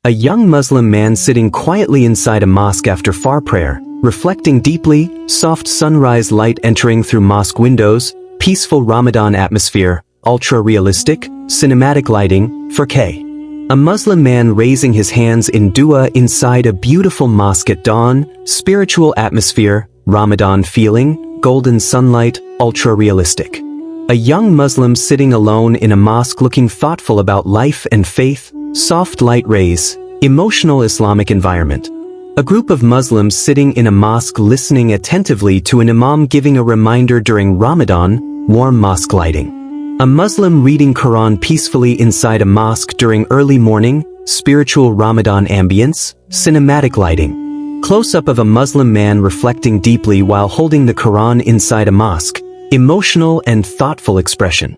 A young Muslim man sitting quietly inside a mosque after far prayer, reflecting deeply, soft sunrise light entering through mosque windows, peaceful Ramadan atmosphere, ultra-realistic, cinematic lighting, 4K. A Muslim man raising his hands in dua inside a beautiful mosque at dawn, spiritual atmosphere, Ramadan feeling, golden sunlight, ultra-realistic. A young Muslim sitting alone in a mosque looking thoughtful about life and faith, soft light rays, emotional Islamic environment. A group of Muslims sitting in a mosque listening attentively to an imam giving a reminder during Ramadan, warm mosque lighting. A Muslim reading Quran peacefully inside a mosque during early morning, spiritual Ramadan ambience, cinematic lighting. Close-up of a Muslim man reflecting deeply while holding the Quran inside a mosque, emotional and thoughtful expression.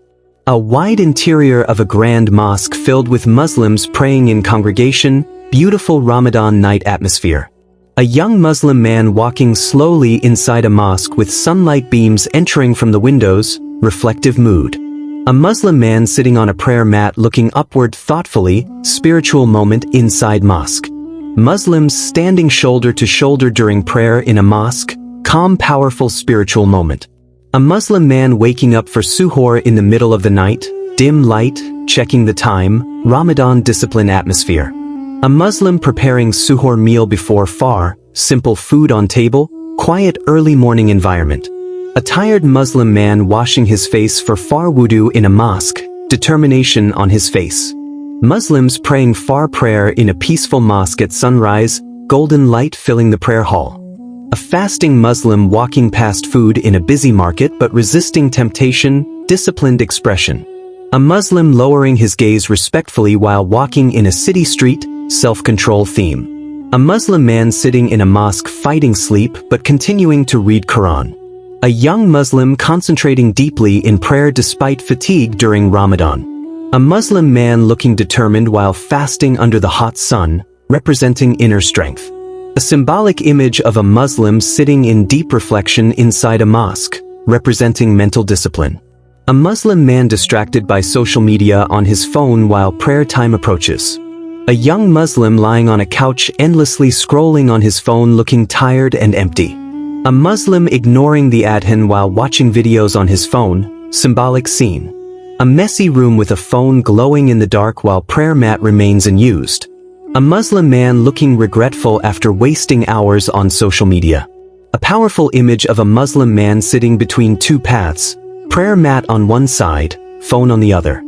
A wide interior of a grand mosque filled with Muslims praying in congregation, beautiful Ramadan night atmosphere. A young Muslim man walking slowly inside a mosque with sunlight beams entering from the windows, reflective mood. A Muslim man sitting on a prayer mat looking upward thoughtfully, spiritual moment inside mosque. Muslims standing shoulder to shoulder during prayer in a mosque, calm powerful spiritual moment. A Muslim man waking up for suhoor in the middle of the night, dim light, checking the time, Ramadan discipline atmosphere. A Muslim preparing suhoor meal before far, simple food on table, quiet early morning environment. A tired Muslim man washing his face for far wudu in a mosque, determination on his face. Muslims praying far prayer in a peaceful mosque at sunrise, golden light filling the prayer hall. A fasting Muslim walking past food in a busy market but resisting temptation, disciplined expression. A Muslim lowering his gaze respectfully while walking in a city street, self-control theme. A Muslim man sitting in a mosque fighting sleep but continuing to read Quran. A young Muslim concentrating deeply in prayer despite fatigue during Ramadan. A Muslim man looking determined while fasting under the hot sun, representing inner strength. A symbolic image of a Muslim sitting in deep reflection inside a mosque, representing mental discipline. A Muslim man distracted by social media on his phone while prayer time approaches. A young Muslim lying on a couch endlessly scrolling on his phone looking tired and empty. A Muslim ignoring the adhan while watching videos on his phone, symbolic scene. A messy room with a phone glowing in the dark while prayer mat remains unused. A Muslim man looking regretful after wasting hours on social media. A powerful image of a Muslim man sitting between two paths, prayer mat on one side, phone on the other.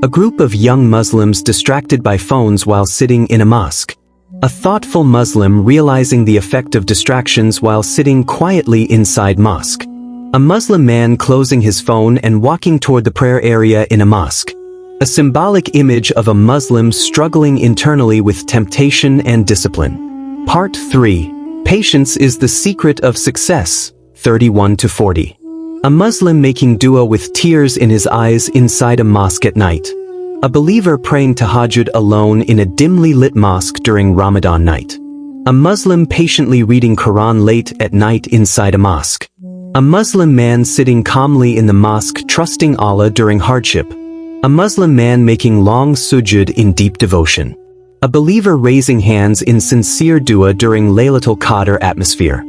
A group of young Muslims distracted by phones while sitting in a mosque. A thoughtful Muslim realizing the effect of distractions while sitting quietly inside mosque. A Muslim man closing his phone and walking toward the prayer area in a mosque. A symbolic image of a Muslim struggling internally with temptation and discipline. Part 3. Patience is the secret of success, 31-40. A Muslim making dua with tears in his eyes inside a mosque at night. A believer praying tahajjud alone in a dimly lit mosque during Ramadan night. A Muslim patiently reading Quran late at night inside a mosque. A Muslim man sitting calmly in the mosque trusting Allah during hardship. A Muslim man making long sujud in deep devotion. A believer raising hands in sincere dua during Laylatul Qadr atmosphere.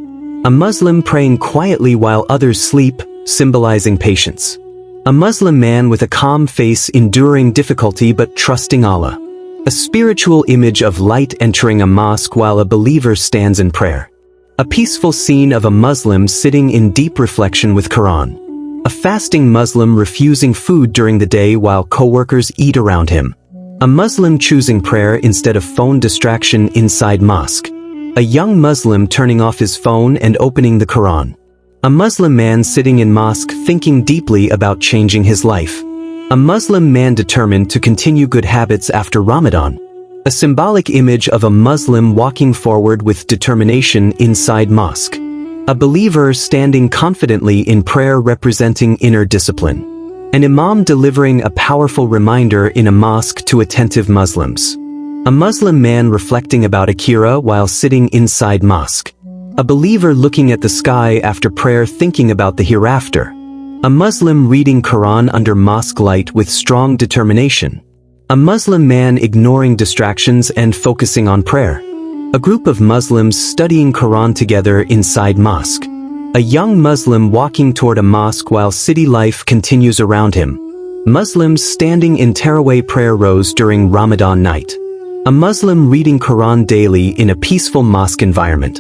A Muslim praying quietly while others sleep, symbolizing patience. A Muslim man with a calm face enduring difficulty but trusting Allah. A spiritual image of light entering a mosque while a believer stands in prayer. A peaceful scene of a Muslim sitting in deep reflection with Quran. A fasting Muslim refusing food during the day while co-workers eat around him. A Muslim choosing prayer instead of phone distraction inside mosque. A young Muslim turning off his phone and opening the Quran. A Muslim man sitting in mosque thinking deeply about changing his life. A Muslim man determined to continue good habits after Ramadan. A symbolic image of a Muslim walking forward with determination inside mosque. A believer standing confidently in prayer representing inner discipline. An imam delivering a powerful reminder in a mosque to attentive Muslims. A Muslim man reflecting about Akira while sitting inside mosque. A believer looking at the sky after prayer thinking about the hereafter. A Muslim reading Quran under mosque light with strong determination. A Muslim man ignoring distractions and focusing on prayer. A group of Muslims studying Quran together inside mosque. A young Muslim walking toward a mosque while city life continues around him. Muslims standing in terawih prayer rows during Ramadan night. A Muslim reading Quran daily in a peaceful mosque environment.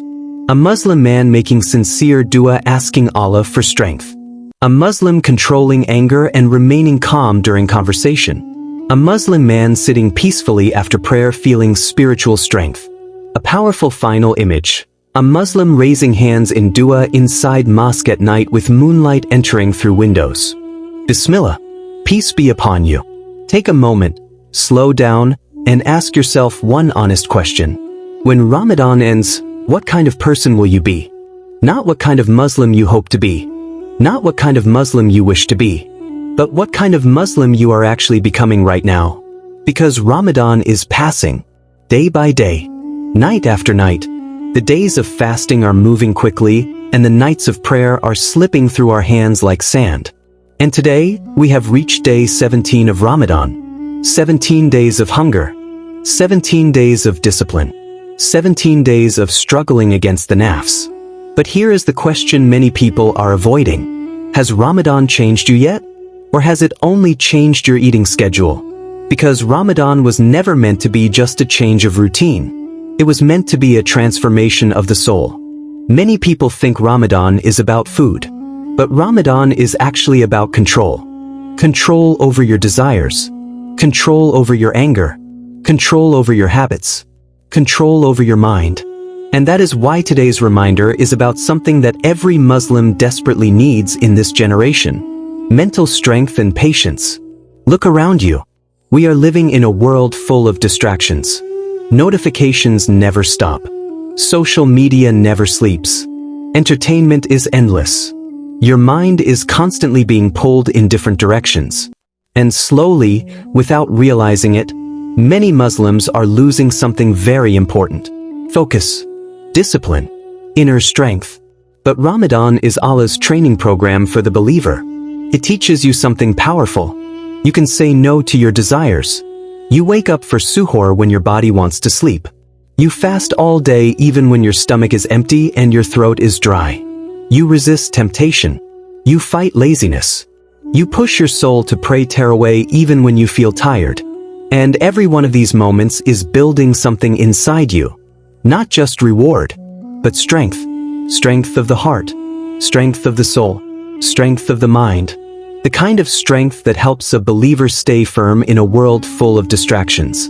A Muslim man making sincere dua asking Allah for strength. A Muslim controlling anger and remaining calm during conversation. A Muslim man sitting peacefully after prayer feeling spiritual strength. A powerful final image. A Muslim raising hands in dua inside mosque at night with moonlight entering through windows. Bismillah. Peace be upon you. Take a moment, slow down, and ask yourself one honest question. When Ramadan ends, what kind of person will you be? Not what kind of Muslim you hope to be. Not what kind of Muslim you wish to be. But what kind of Muslim you are actually becoming right now. Because Ramadan is passing. Day by day. Night after night. The days of fasting are moving quickly, and the nights of prayer are slipping through our hands like sand. And today, we have reached day 17 of Ramadan. 17 days of hunger. 17 days of discipline. 17 days of struggling against the nafs. But here is the question many people are avoiding. Has Ramadan changed you yet? Or has it only changed your eating schedule? Because Ramadan was never meant to be just a change of routine. It was meant to be a transformation of the soul. Many people think Ramadan is about food. But Ramadan is actually about control. Control over your desires. Control over your anger. Control over your habits. Control over your mind. And that is why today's reminder is about something that every Muslim desperately needs in this generation. Mental strength and patience. Look around you. We are living in a world full of distractions. Notifications never stop. Social media never sleeps. Entertainment is endless. Your mind is constantly being pulled in different directions. And slowly, without realizing it, many Muslims are losing something very important. Focus, discipline, inner strength. But Ramadan is Allah's training program for the believer. It teaches you something powerful. You can say no to your desires. You wake up for suhoor when your body wants to sleep. You fast all day even when your stomach is empty and your throat is dry. You resist temptation. You fight laziness. You push your soul to pray terawih even when you feel tired. And every one of these moments is building something inside you. Not just reward, but strength. Strength of the heart. Strength of the soul. Strength of the mind. The kind of strength that helps a believer stay firm in a world full of distractions.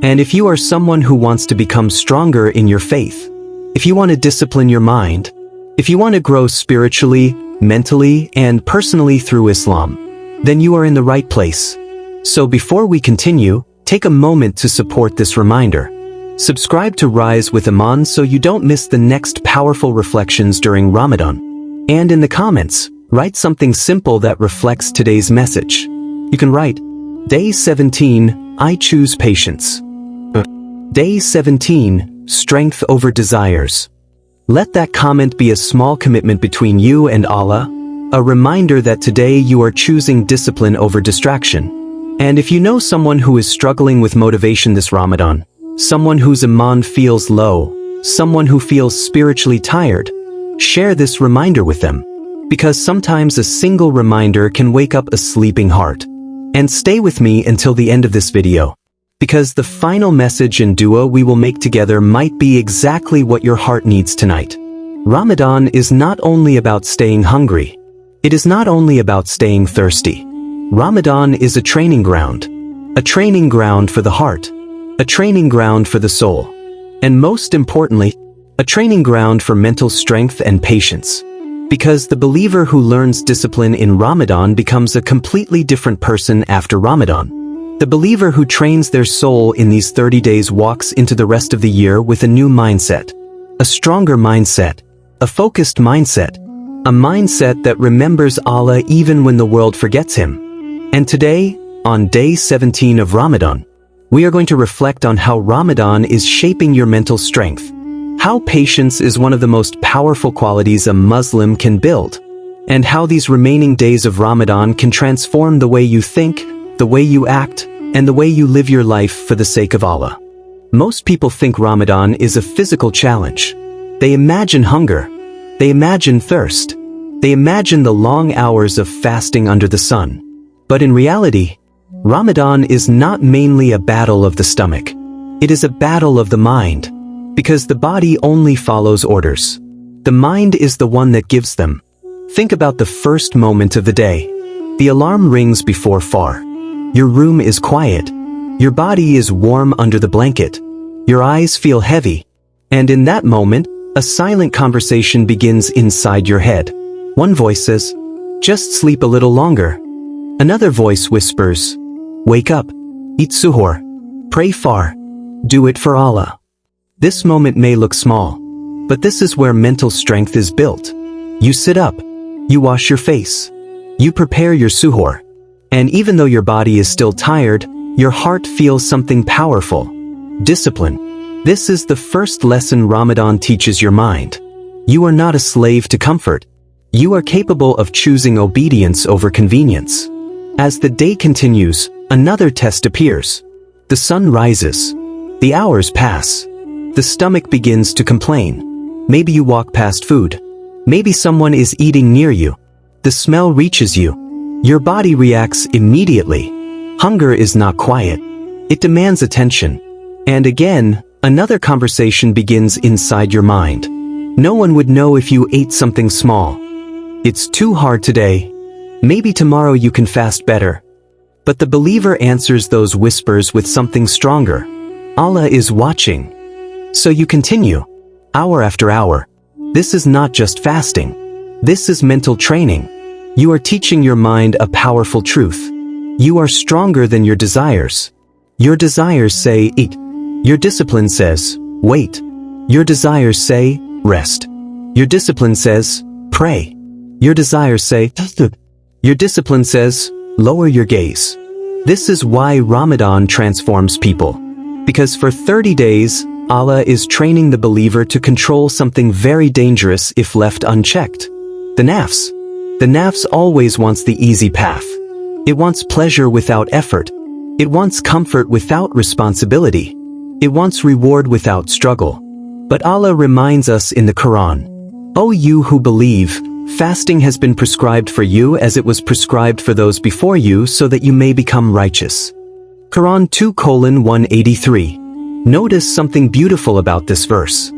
And if you are someone who wants to become stronger in your faith, if you want to discipline your mind, if you want to grow spiritually, mentally, and personally through Islam, then you are in the right place. So before we continue, take a moment to support this reminder. Subscribe to Rise with Imaan so you don't miss the next powerful reflections during Ramadan. And in the comments, write something simple that reflects today's message. You can write, Day 17, I choose patience. Day 17, strength over desires. Let that comment be a small commitment between you and Allah, a reminder that today you are choosing discipline over distraction. And if you know someone who is struggling with motivation this Ramadan, someone whose Imaan feels low, someone who feels spiritually tired, share this reminder with them. Because sometimes a single reminder can wake up a sleeping heart. And stay with me until the end of this video. Because the final message and dua we will make together might be exactly what your heart needs tonight. Ramadan is not only about staying hungry. It is not only about staying thirsty. Ramadan is a training ground. A training ground for the heart. A training ground for the soul. And most importantly, a training ground for mental strength and patience. Because the believer who learns discipline in Ramadan becomes a completely different person after Ramadan. The believer who trains their soul in these 30 days walks into the rest of the year with a new mindset. A stronger mindset. A focused mindset. A mindset that remembers Allah even when the world forgets Him. And today, on day 17 of Ramadan, we are going to reflect on how Ramadan is shaping your mental strength. How patience is one of the most powerful qualities a Muslim can build, and how these remaining days of Ramadan can transform the way you think, the way you act, and the way you live your life for the sake of Allah. Most people think Ramadan is a physical challenge. They imagine hunger. They imagine thirst. They imagine the long hours of fasting under the sun. But in reality, Ramadan is not mainly a battle of the stomach. It is a battle of the mind, because the body only follows orders. The mind is the one that gives them. Think about the first moment of the day. The alarm rings before far. Your room is quiet. Your body is warm under the blanket. Your eyes feel heavy. And in that moment, a silent conversation begins inside your head. One voice says, "Just sleep a little longer." Another voice whispers, "Wake up, eat suhoor, pray far, do it for Allah." This moment may look small, but this is where mental strength is built. You sit up, you wash your face, you prepare your suhoor, and even though your body is still tired, your heart feels something powerful. Discipline. This is the first lesson Ramadan teaches your mind. You are not a slave to comfort. You are capable of choosing obedience over convenience. As the day continues, another test appears. The sun rises. The hours pass. The stomach begins to complain. Maybe you walk past food. Maybe someone is eating near you. The smell reaches you. Your body reacts immediately. Hunger is not quiet. It demands attention. And again, another conversation begins inside your mind. No one would know if you ate something small. It's too hard today. Maybe tomorrow you can fast better. But the believer answers those whispers with something stronger. Allah is watching. So you continue, hour after hour. This is not just fasting. This is mental training. You are teaching your mind a powerful truth. You are stronger than your desires. Your desires say, eat. Your discipline says, wait. Your desires say, rest. Your discipline says, pray. Your desires say, tasdud. Your discipline says, lower your gaze. This is why Ramadan transforms people. Because for 30 days, Allah is training the believer to control something very dangerous if left unchecked. The nafs. The nafs always wants the easy path. It wants pleasure without effort. It wants comfort without responsibility. It wants reward without struggle. But Allah reminds us in the Quran, "O you who believe, fasting has been prescribed for you as it was prescribed for those before you so that you may become righteous." Quran 2:183. Notice something beautiful about this verse.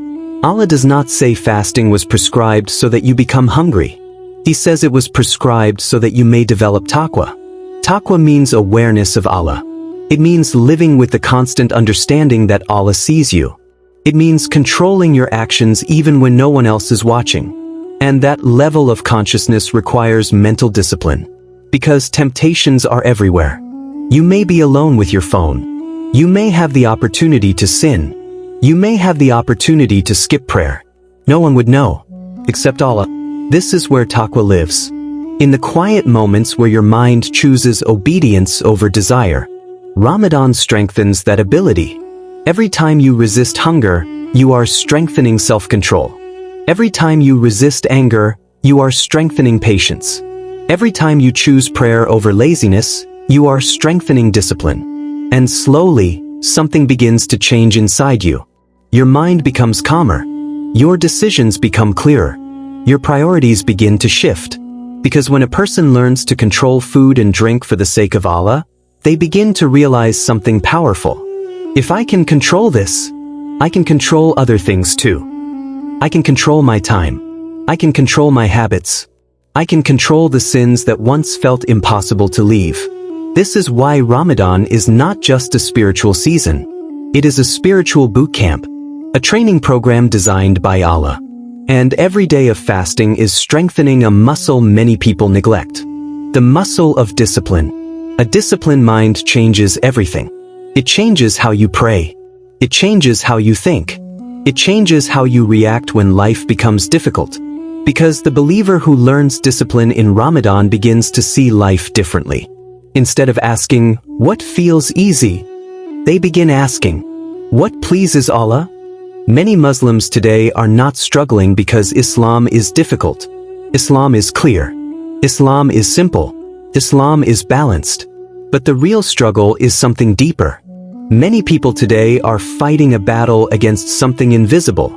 Allah does not say fasting was prescribed so that you become hungry. He says it was prescribed so that you may develop taqwa. Taqwa means awareness of Allah. It means living with the constant understanding that Allah sees you. It means controlling your actions even when no one else is watching. And that level of consciousness requires mental discipline. Because temptations are everywhere. You may be alone with your phone. You may have the opportunity to sin. You may have the opportunity to skip prayer. No one would know, except Allah. This is where taqwa lives. In the quiet moments where your mind chooses obedience over desire. Ramadan strengthens that ability. Every time you resist hunger, you are strengthening self-control. Every time you resist anger, you are strengthening patience. Every time you choose prayer over laziness, you are strengthening discipline. And slowly, something begins to change inside you. Your mind becomes calmer. Your decisions become clearer. Your priorities begin to shift. Because when a person learns to control food and drink for the sake of Allah, they begin to realize something powerful. If I can control this, I can control other things too. I can control my time. I can control my habits. I can control the sins that once felt impossible to leave. This is why Ramadan is not just a spiritual season. It is a spiritual boot camp, a training program designed by Allah. And every day of fasting is strengthening a muscle many people neglect. The muscle of discipline. A disciplined mind changes everything. It changes how you pray. It changes how you think. It changes how you react when life becomes difficult. Because the believer who learns discipline in Ramadan begins to see life differently. Instead of asking, what feels easy? They begin asking, what pleases Allah? Many Muslims today are not struggling because Islam is difficult. Islam is clear. Islam is simple. Islam is balanced. But the real struggle is something deeper. Many people today are fighting a battle against something invisible,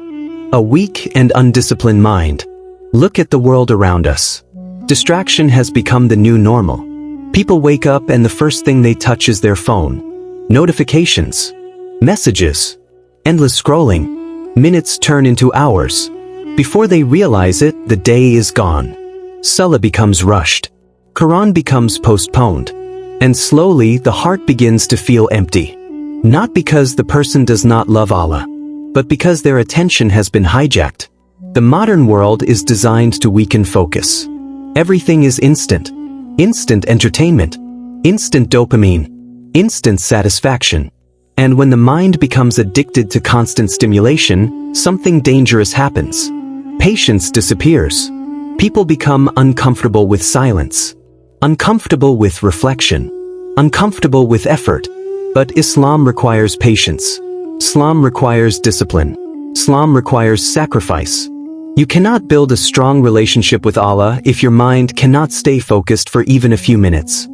a weak and undisciplined mind. Look at the world around us. Distraction has become the new normal. People wake up and the first thing they touch is their phone. Notifications, messages, endless scrolling. Minutes turn into hours. Before they realize it, the day is gone. Salah becomes rushed. Quran becomes postponed. And slowly the heart begins to feel empty. Not because the person does not love Allah, but because their attention has been hijacked. The modern world is designed to weaken focus. Everything is instant. Instant entertainment. Instant dopamine. Instant satisfaction. And when the mind becomes addicted to constant stimulation, something dangerous happens. Patience disappears. People become uncomfortable with silence. Uncomfortable with reflection. Uncomfortable with effort. But Islam requires patience. Islam requires discipline. Islam requires sacrifice. You cannot build a strong relationship with Allah if your mind cannot stay focused for even a few minutes.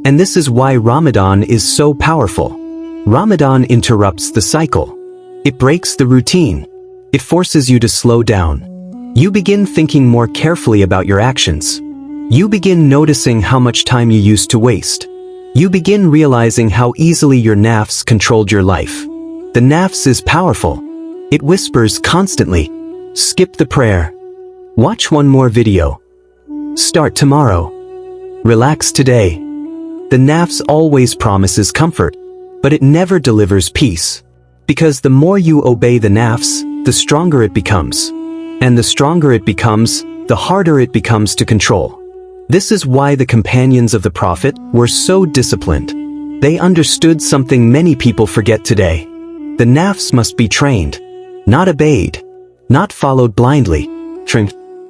And this is why Ramadan is so powerful. Ramadan interrupts the cycle. It breaks the routine. It forces you to slow down. You begin thinking more carefully about your actions. You begin noticing how much time you used to waste. You begin realizing how easily your nafs controlled your life. The nafs is powerful. It whispers constantly. Skip the prayer. Watch one more video. Start tomorrow. Relax today. The nafs always promises comfort, but it never delivers peace. Because the more you obey the nafs, the stronger it becomes. And the stronger it becomes, the harder it becomes to control. This is why the companions of the Prophet were so disciplined. They understood something many people forget today. The nafs must be trained, not obeyed. Not followed blindly.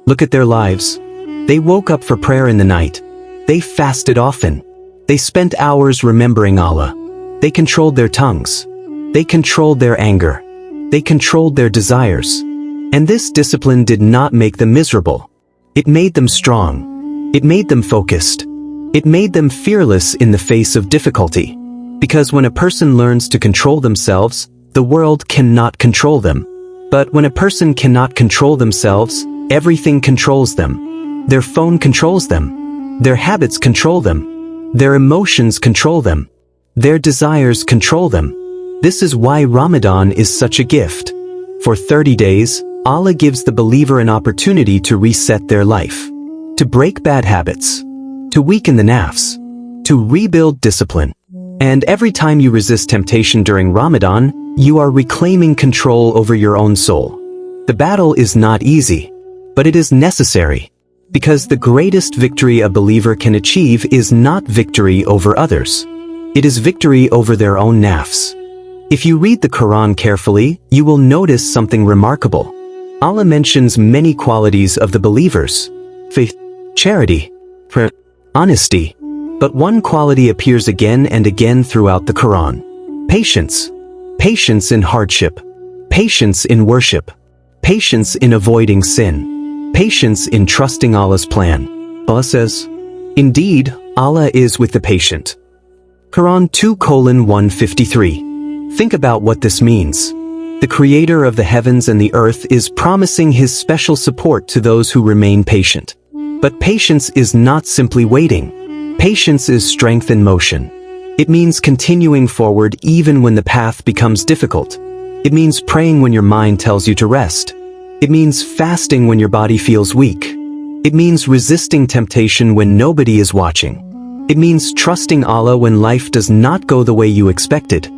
Look at their lives. They woke up for prayer in the night. They fasted often. They spent hours remembering Allah. They controlled their tongues. They controlled their anger. They controlled their desires. And this discipline did not make them miserable. It made them strong. It made them focused. It made them fearless in the face of difficulty. Because when a person learns to control themselves, the world cannot control them. But when a person cannot control themselves, everything controls them. Their phone controls them. Their habits control them. Their emotions control them. Their desires control them. This is why Ramadan is such a gift. For 30 days, Allah gives the believer an opportunity to reset their life, to break bad habits, to weaken the nafs, to rebuild discipline. And every time you resist temptation during Ramadan, you are reclaiming control over your own soul. The battle is not easy, but it is necessary, because the greatest victory a believer can achieve is not victory over others. It is victory over their own nafs. If you read the Quran carefully, you will notice something remarkable. Allah mentions many qualities of the believers: faith, charity, prayer, honesty. But one quality appears again and again throughout the Quran: patience. Patience in hardship. Patience in worship. Patience in avoiding sin. Patience in trusting Allah's plan. Allah says, "Indeed, Allah is with the patient." Quran 2:153. Think about what this means. The Creator of the heavens and the earth is promising His special support to those who remain patient. But patience is not simply waiting. Patience is strength in motion. It means continuing forward even when the path becomes difficult. It means praying when your mind tells you to rest. It means fasting when your body feels weak. It means resisting temptation when nobody is watching. It means trusting Allah when life does not go the way you expected.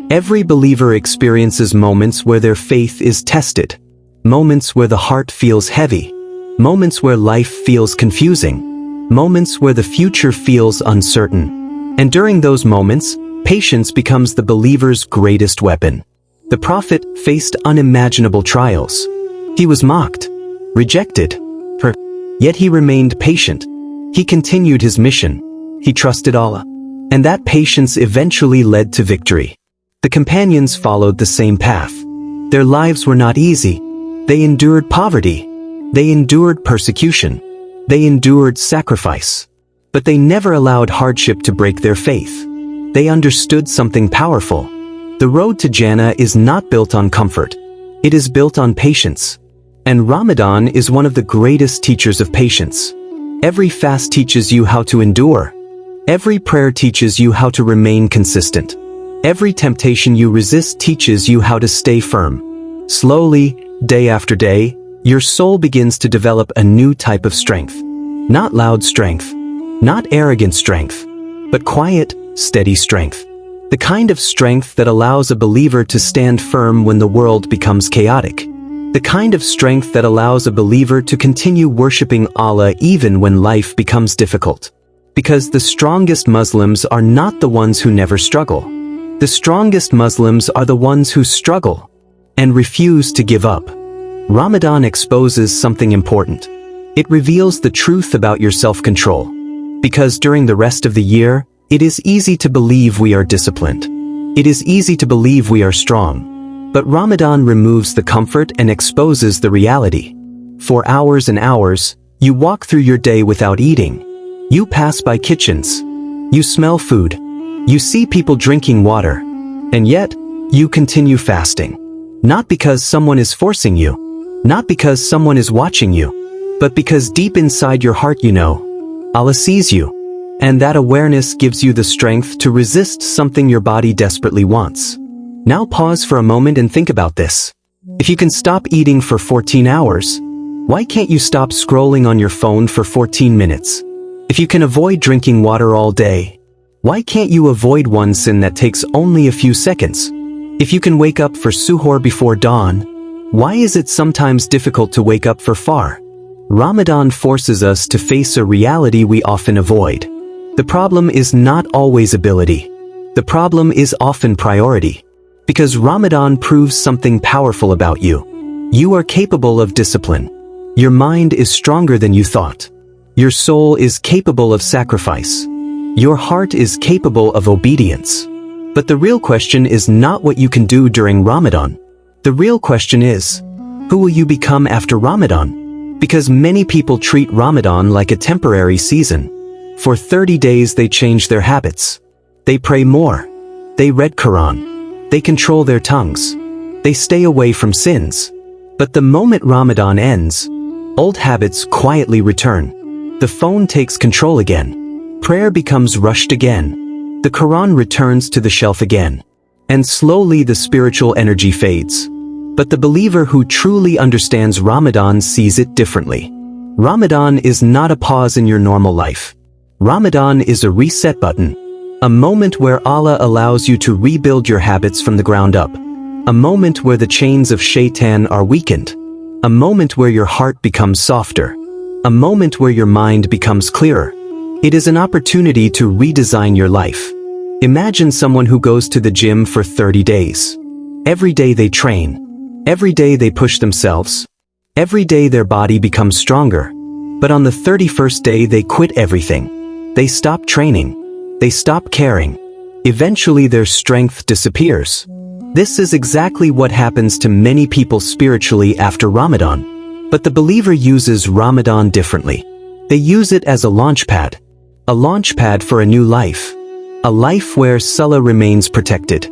Every believer experiences moments where their faith is tested. Moments where the heart feels heavy. Moments where life feels confusing. Moments where the future feels uncertain. And during those moments, patience becomes the believer's greatest weapon. The Prophet faced unimaginable trials. He was mocked, rejected, yet he remained patient. He continued his mission. He trusted Allah. And that patience eventually led to victory. The companions followed the same path. Their lives were not easy. They endured poverty. They endured persecution. They endured sacrifice. But they never allowed hardship to break their faith. They understood something powerful. The road to Jannah is not built on comfort. It is built on patience. And Ramadan is one of the greatest teachers of patience. Every fast teaches you how to endure. Every prayer teaches you how to remain consistent. Every temptation you resist teaches you how to stay firm. Slowly, day after day, your soul begins to develop a new type of strength. Not loud strength, not arrogant strength, but quiet, steady strength. The kind of strength that allows a believer to stand firm when the world becomes chaotic. The kind of strength that allows a believer to continue worshiping Allah even when life becomes difficult. Because the strongest Muslims are not the ones who never struggle. The strongest Muslims are the ones who struggle and refuse to give up. Ramadan exposes something important. It reveals the truth about your self-control. Because during the rest of the year, it is easy to believe we are disciplined. It is easy to believe we are strong. But Ramadan removes the comfort and exposes the reality. For hours and hours, you walk through your day without eating. You pass by kitchens. You smell food. You see people drinking water. And yet, you continue fasting. Not because someone is forcing you. Not because someone is watching you. But because deep inside your heart you know, Allah sees you. And that awareness gives you the strength to resist something your body desperately wants. Now pause for a moment and think about this. If you can stop eating for 14 hours, why can't you stop scrolling on your phone for 14 minutes? If you can avoid drinking water all day, why can't you avoid one sin that takes only a few seconds? If you can wake up for suhoor before dawn, why is it sometimes difficult to wake up for far? Ramadan forces us to face a reality we often avoid. The problem is not always ability. The problem is often priority. Because Ramadan proves something powerful about you. You are capable of discipline. Your mind is stronger than you thought. Your soul is capable of sacrifice. Your heart is capable of obedience. But the real question is not what you can do during Ramadan. The real question is, who will you become after Ramadan? Because many people treat Ramadan like a temporary season. For 30 days they change their habits. They pray more. They read Quran. They control their tongues. They stay away from sins. But the moment Ramadan ends, old habits quietly return. The phone takes control again. Prayer becomes rushed again. The Quran returns to the shelf again. And slowly the spiritual energy fades. But the believer who truly understands Ramadan sees it differently. Ramadan is not a pause in your normal life. Ramadan is a reset button. A moment where Allah allows you to rebuild your habits from the ground up. A moment where the chains of shaitan are weakened. A moment where your heart becomes softer. A moment where your mind becomes clearer. It is an opportunity to redesign your life. Imagine someone who goes to the gym for 30 days. Every day they train. Every day they push themselves. Every day their body becomes stronger. But on the 31st day they quit everything. They stop training. They stop caring. Eventually their strength disappears. This is exactly what happens to many people spiritually after Ramadan. But the believer uses Ramadan differently. They use it as a launchpad. A launchpad for a new life. A life where Salah remains protected.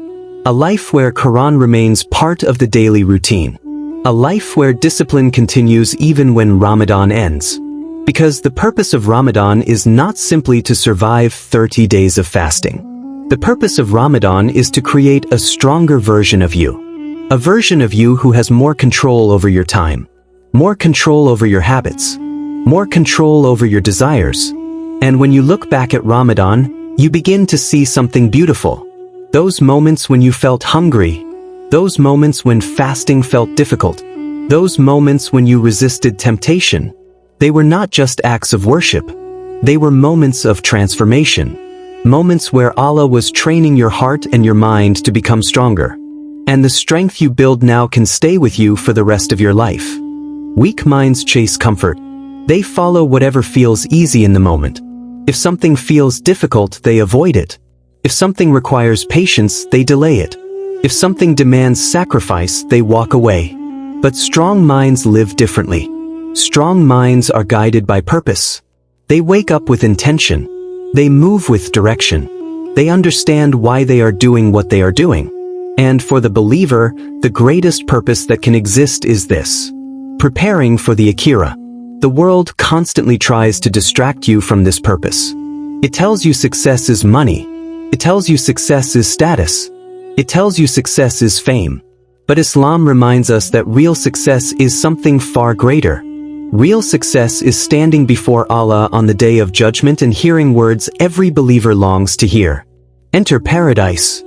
A life where Quran remains part of the daily routine. A life where discipline continues even when Ramadan ends. Because the purpose of Ramadan is not simply to survive 30 days of fasting. The purpose of Ramadan is to create a stronger version of you. A version of you who has more control over your time. More control over your habits. More control over your desires. And when you look back at Ramadan, you begin to see something beautiful. Those moments when you felt hungry. Those moments when fasting felt difficult. Those moments when you resisted temptation. They were not just acts of worship. They were moments of transformation. Moments where Allah was training your heart and your mind to become stronger. And the strength you build now can stay with you for the rest of your life. Weak minds chase comfort. They follow whatever feels easy in the moment. If something feels difficult, they avoid it. If something requires patience, they delay it. If something demands sacrifice, they walk away. But strong minds live differently. Strong minds are guided by purpose. They wake up with intention. They move with direction. They understand why they are doing what they are doing. And for the believer, the greatest purpose that can exist is this: preparing for the Akhirah. The world constantly tries to distract you from this purpose. It tells you success is money. It tells you success is status. It tells you success is fame. But Islam reminds us that real success is something far greater. Real success is standing before Allah on the Day of Judgment and hearing words every believer longs to hear. Enter paradise.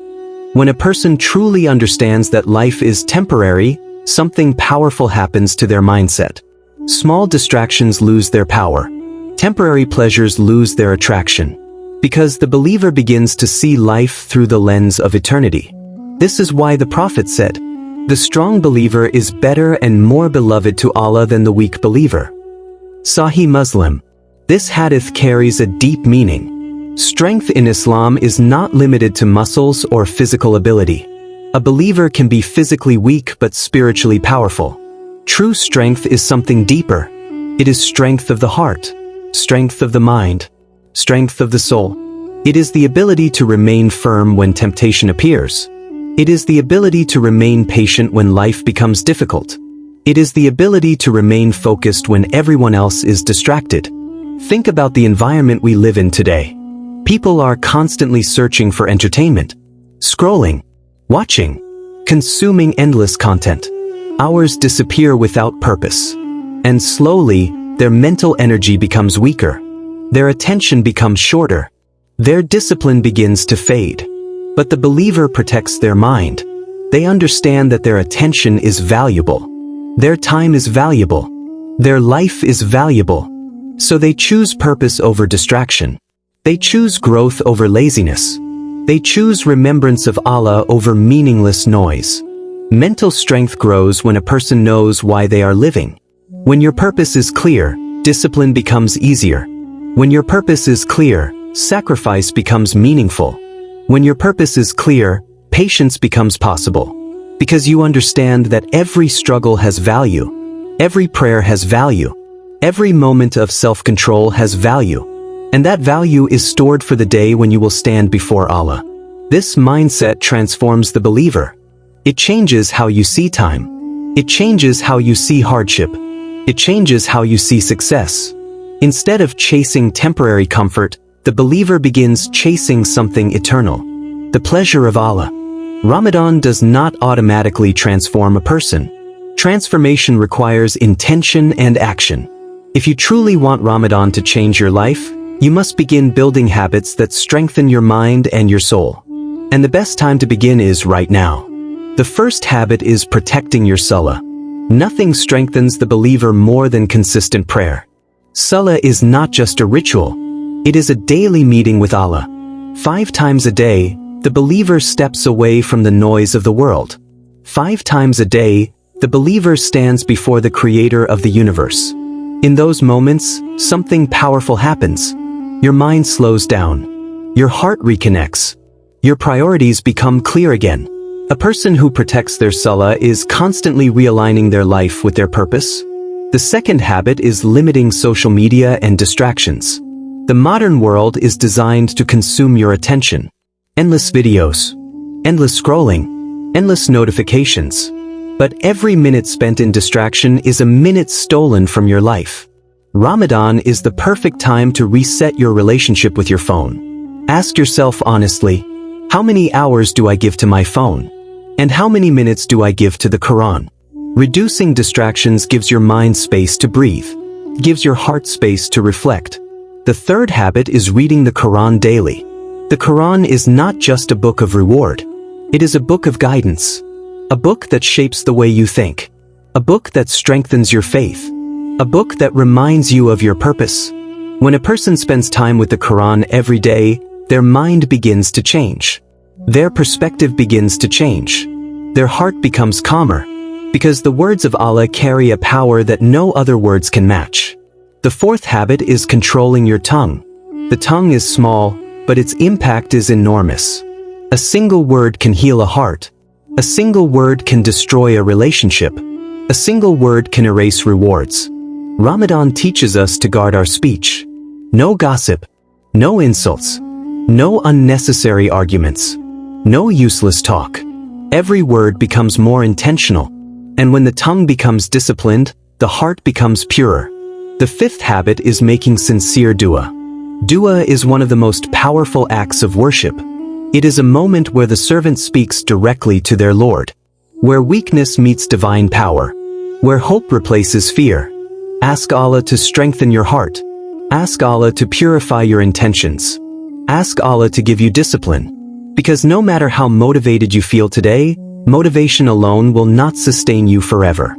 When a person truly understands that life is temporary, something powerful happens to their mindset. Small distractions lose their power. Temporary pleasures lose their attraction. Because the believer begins to see life through the lens of eternity. This is why the Prophet said, "The strong believer is better and more beloved to Allah than the weak believer." Sahih Muslim. This hadith carries a deep meaning. Strength in Islam is not limited to muscles or physical ability. A believer can be physically weak but spiritually powerful. True strength is something deeper. It is strength of the heart, strength of the mind, strength of the soul. It is the ability to remain firm when temptation appears. It is the ability to remain patient when life becomes difficult. It is the ability to remain focused when everyone else is distracted. Think about the environment we live in today. People are constantly searching for entertainment, scrolling, watching, consuming endless content. Hours disappear without purpose. And slowly, their mental energy becomes weaker. Their attention becomes shorter. Their discipline begins to fade. But the believer protects their mind. They understand that their attention is valuable. Their time is valuable. Their life is valuable. So they choose purpose over distraction. They choose growth over laziness. They choose remembrance of Allah over meaningless noise. Mental strength grows when a person knows why they are living. When your purpose is clear, discipline becomes easier. When your purpose is clear, sacrifice becomes meaningful. When your purpose is clear, patience becomes possible. Because you understand that every struggle has value. Every prayer has value. Every moment of self-control has value. And that value is stored for the day when you will stand before Allah. This mindset transforms the believer. It changes how you see time. It changes how you see hardship. It changes how you see success. Instead of chasing temporary comfort, the believer begins chasing something eternal. The pleasure of Allah. Ramadan does not automatically transform a person. Transformation requires intention and action. If you truly want Ramadan to change your life, you must begin building habits that strengthen your mind and your soul. And the best time to begin is right now. The first habit is protecting your salah. Nothing strengthens the believer more than consistent prayer. Salah is not just a ritual. It is a daily meeting with Allah. 5 times a day, the believer steps away from the noise of the world. 5 times a day, the believer stands before the Creator of the universe. In those moments, something powerful happens. Your mind slows down. Your heart reconnects. Your priorities become clear again. A person who protects their salah is constantly realigning their life with their purpose. The second habit is limiting social media and distractions. The modern world is designed to consume your attention. Endless videos, endless scrolling, endless notifications. But every minute spent in distraction is a minute stolen from your life. Ramadan is the perfect time to reset your relationship with your phone. Ask yourself honestly, how many hours do I give to my phone? And how many minutes do I give to the Quran? Reducing distractions gives your mind space to breathe, gives your heart space to reflect. The third habit is reading the Quran daily. The Quran is not just a book of reward. It is a book of guidance. A book that shapes the way you think. A book that strengthens your faith. A book that reminds you of your purpose. When a person spends time with the Quran every day, their mind begins to change. Their perspective begins to change. Their heart becomes calmer. Because the words of Allah carry a power that no other words can match. The fourth habit is controlling your tongue. The tongue is small, but its impact is enormous. A single word can heal a heart. A single word can destroy a relationship. A single word can erase rewards. Ramadan teaches us to guard our speech. No gossip. No insults. No unnecessary arguments. No useless talk. Every word becomes more intentional. And when the tongue becomes disciplined, the heart becomes purer. The fifth habit is making sincere dua. Dua is one of the most powerful acts of worship. It is a moment where the servant speaks directly to their Lord, where weakness meets divine power, where hope replaces fear. Ask Allah to strengthen your heart. Ask Allah to purify your intentions. Ask Allah to give you discipline. Because no matter how motivated you feel today, motivation alone will not sustain you forever.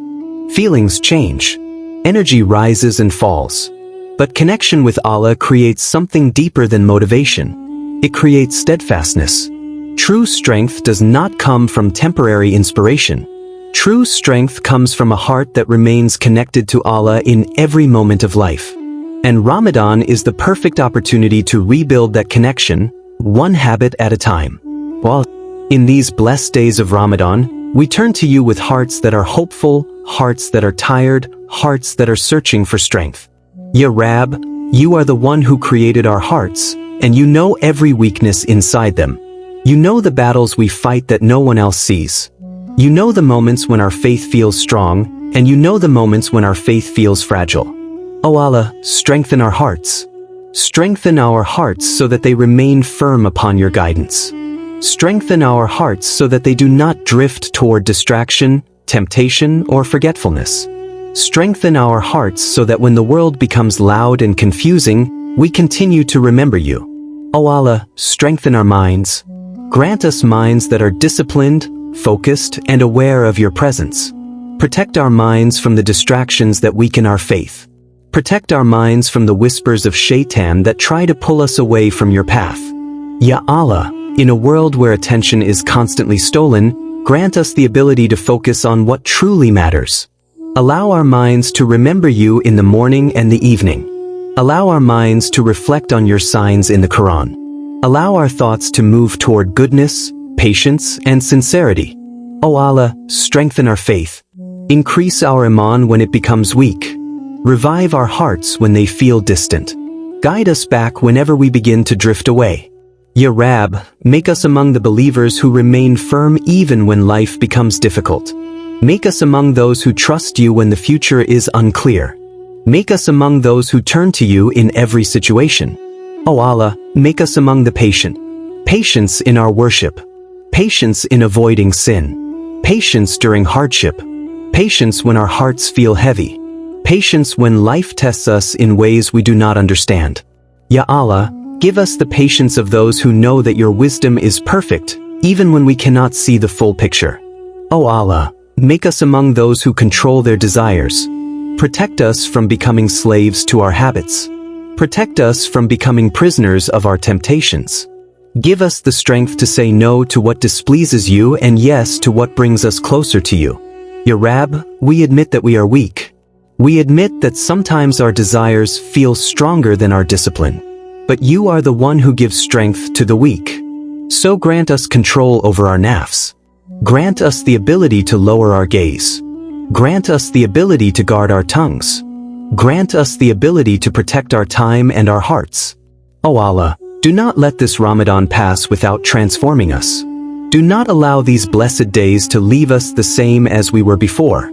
Feelings change. Energy rises and falls. But connection with Allah creates something deeper than motivation. It creates steadfastness. True strength does not come from temporary inspiration. True strength comes from a heart that remains connected to Allah in every moment of life. And Ramadan is the perfect opportunity to rebuild that connection, one habit at a time. While in these blessed days of Ramadan, we turn to you with hearts that are hopeful, hearts that are tired, hearts that are searching for strength. Ya Rab, you are the one who created our hearts, and you know every weakness inside them. You know the battles we fight that no one else sees. You know the moments when our faith feels strong, and you know the moments when our faith feels fragile. O Allah, strengthen our hearts. Strengthen our hearts so that they remain firm upon your guidance. Strengthen our hearts so that they do not drift toward distraction, temptation, or forgetfulness. Strengthen our hearts so that when the world becomes loud and confusing, we continue to remember you. O Allah, strengthen our minds. Grant us minds that are disciplined, focused, and aware of your presence. Protect our minds from the distractions that weaken our faith. Protect our minds from the whispers of shaitan that try to pull us away from your path. Ya Allah, in a world where attention is constantly stolen, grant us the ability to focus on what truly matters. Allow our minds to remember you in the morning and the evening. Allow our minds to reflect on your signs in the Quran. Allow our thoughts to move toward goodness, patience, and sincerity. O Allah, strengthen our faith. Increase our Imaan when it becomes weak. Revive our hearts when they feel distant. Guide us back whenever we begin to drift away. Ya Rab, make us among the believers who remain firm even when life becomes difficult. Make us among those who trust you when the future is unclear. Make us among those who turn to you in every situation. O Allah, make us among the patient. Patience in our worship. Patience in avoiding sin. Patience during hardship. Patience when our hearts feel heavy. Patience when life tests us in ways we do not understand. Ya Allah, give us the patience of those who know that your wisdom is perfect, even when we cannot see the full picture. O Allah, make us among those who control their desires. Protect us from becoming slaves to our habits. Protect us from becoming prisoners of our temptations. Give us the strength to say no to what displeases you and yes to what brings us closer to you. Ya Rab, we admit that we are weak. We admit that sometimes our desires feel stronger than our discipline. But you are the one who gives strength to the weak. So grant us control over our nafs. Grant us the ability to lower our gaze. Grant us the ability to guard our tongues. Grant us the ability to protect our time and our hearts. O Allah, do not let this Ramadan pass without transforming us. Do not allow these blessed days to leave us the same as we were before.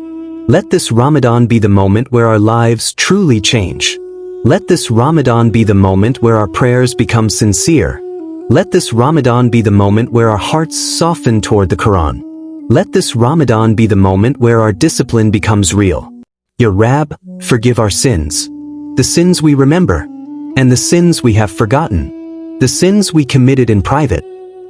Let this Ramadan be the moment where our lives truly change. Let this Ramadan be the moment where our prayers become sincere. Let this Ramadan be the moment where our hearts soften toward the Quran. Let this Ramadan be the moment where our discipline becomes real. Ya Rab, forgive our sins. The sins we remember, and the sins we have forgotten. The sins we committed in private,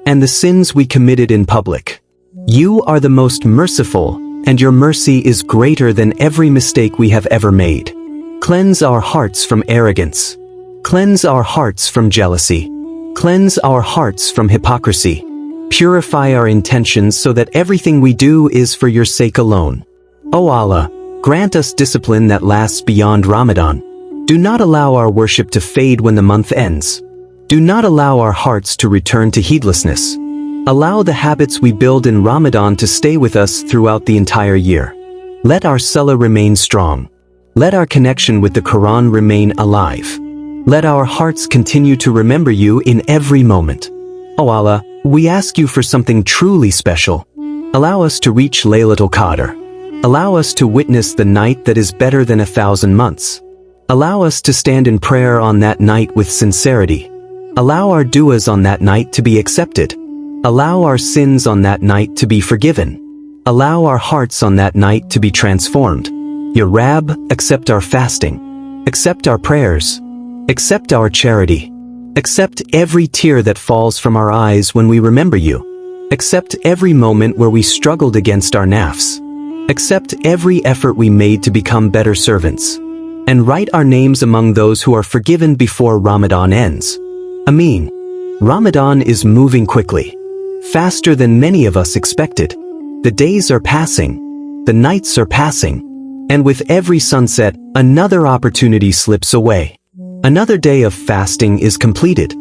and the sins we committed in public. You are the most merciful, and your mercy is greater than every mistake we have ever made. Cleanse our hearts from arrogance. Cleanse our hearts from jealousy. Cleanse our hearts from hypocrisy. Purify our intentions so that everything we do is for your sake alone. O Allah, grant us discipline that lasts beyond Ramadan. Do not allow our worship to fade when the month ends. Do not allow our hearts to return to heedlessness. Allow the habits we build in Ramadan to stay with us throughout the entire year. Let our salah remain strong. Let our connection with the Quran remain alive. Let our hearts continue to remember you in every moment. O Allah, we ask you for something truly special. Allow us to reach Laylatul Qadr. Allow us to witness the night that is better than 1,000 months. Allow us to stand in prayer on that night with sincerity. Allow our du'as on that night to be accepted. Allow our sins on that night to be forgiven. Allow our hearts on that night to be transformed. Ya Rab, accept our fasting. Accept our prayers. Accept our charity. Accept every tear that falls from our eyes when we remember you. Accept every moment where we struggled against our nafs. Accept every effort we made to become better servants. And write our names among those who are forgiven before Ramadan ends. Imaan. Ramadan is moving quickly. Faster than many of us expected. The days are passing. The nights are passing. And with every sunset, another opportunity slips away. Another day of fasting is completed.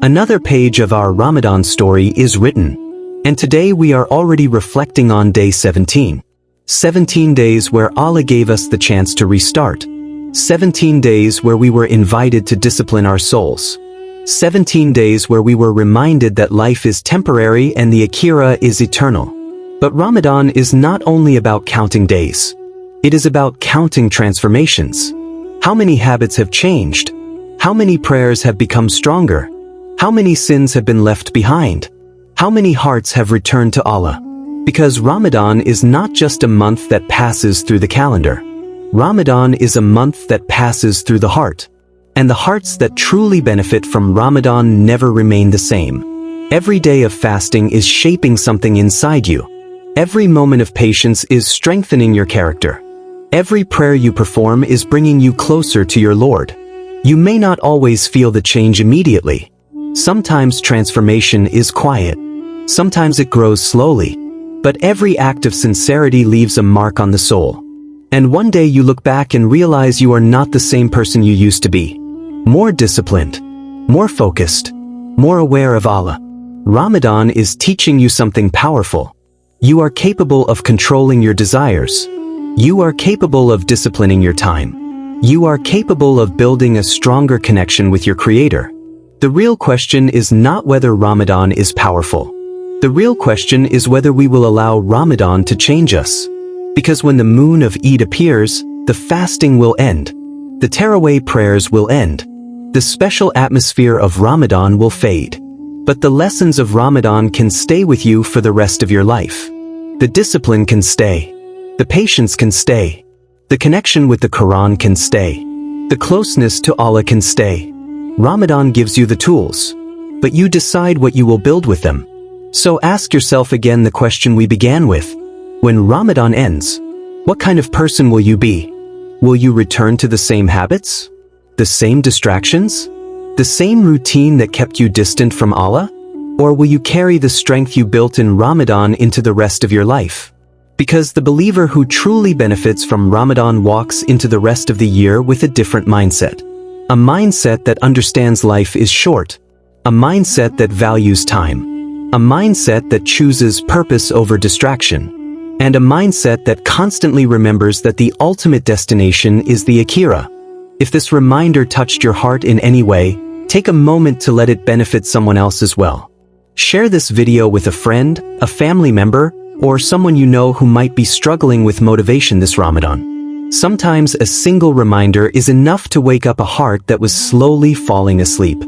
Another page of our Ramadan story is written. And today we are already reflecting on day 17. 17 days where Allah gave us the chance to restart. 17 days where we were invited to discipline our souls. 17 days where we were reminded that life is temporary and the akhirah is eternal. But Ramadan is not only about counting days. It is about counting transformations. How many habits have changed? How many prayers have become stronger? How many sins have been left behind? How many hearts have returned to Allah? Because Ramadan is not just a month that passes through the calendar. Ramadan is a month that passes through the heart. And the hearts that truly benefit from Ramadan never remain the same. Every day of fasting is shaping something inside you. Every moment of patience is strengthening your character. Every prayer you perform is bringing you closer to your Lord. You may not always feel the change immediately. Sometimes transformation is quiet. Sometimes it grows slowly. But every act of sincerity leaves a mark on the soul. And one day you look back and realize you are not the same person you used to be. More disciplined, more focused, more aware of Allah. Ramadan is teaching you something powerful. You are capable of controlling your desires. You are capable of disciplining your time. You are capable of building a stronger connection with your Creator. The real question is not whether Ramadan is powerful. The real question is whether we will allow Ramadan to change us. Because when the moon of Eid appears, the fasting will end. The Taraweeh prayers will end. The special atmosphere of Ramadan will fade. But the lessons of Ramadan can stay with you for the rest of your life. The discipline can stay. The patience can stay. The connection with the Quran can stay. The closeness to Allah can stay. Ramadan gives you the tools. But you decide what you will build with them. So ask yourself again the question we began with. When Ramadan ends, what kind of person will you be? Will you return to the same habits? The same distractions? The same routine that kept you distant from Allah? Or will you carry the strength you built in Ramadan into the rest of your life? Because the believer who truly benefits from Ramadan walks into the rest of the year with a different mindset. A mindset that understands life is short. A mindset that values time. A mindset that chooses purpose over distraction. And a mindset that constantly remembers that the ultimate destination is the akhirah. If this reminder touched your heart in any way, take a moment to let it benefit someone else as well. Share this video with a friend, a family member, or someone you know who might be struggling with motivation this Ramadan. Sometimes a single reminder is enough to wake up a heart that was slowly falling asleep.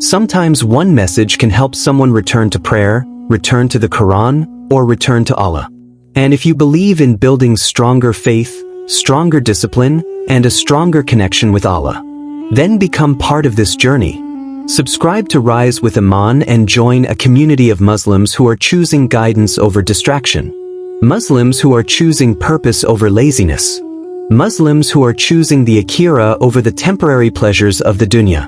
Sometimes one message can help someone return to prayer, return to the Quran, or return to Allah. And if you believe in building stronger faith, stronger discipline, and a stronger connection with Allah, then become part of this journey. Subscribe to Rise with Imaan and join a community of Muslims who are choosing guidance over distraction. Muslims who are choosing purpose over laziness. Muslims who are choosing the akhirah over the temporary pleasures of the dunya.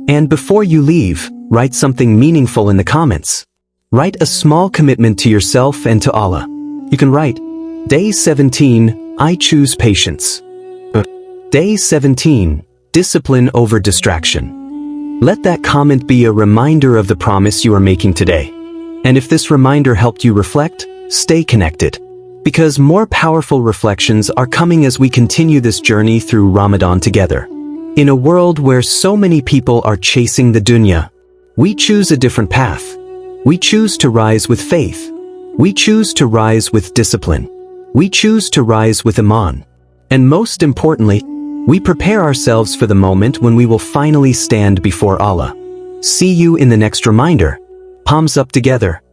And before you leave, write something meaningful in the comments. Write a small commitment to yourself and to Allah. You can write, Day 17, I choose patience. Day 17, discipline over distraction. Let that comment be a reminder of the promise you are making today. And if this reminder helped you reflect, stay connected. Because more powerful reflections are coming as we continue this journey through Ramadan together. In a world where so many people are chasing the dunya, we choose a different path. We choose to rise with faith. We choose to rise with discipline. We choose to rise with Imaan. And most importantly, we prepare ourselves for the moment when we will finally stand before Allah. See you in the next reminder. Palms up together.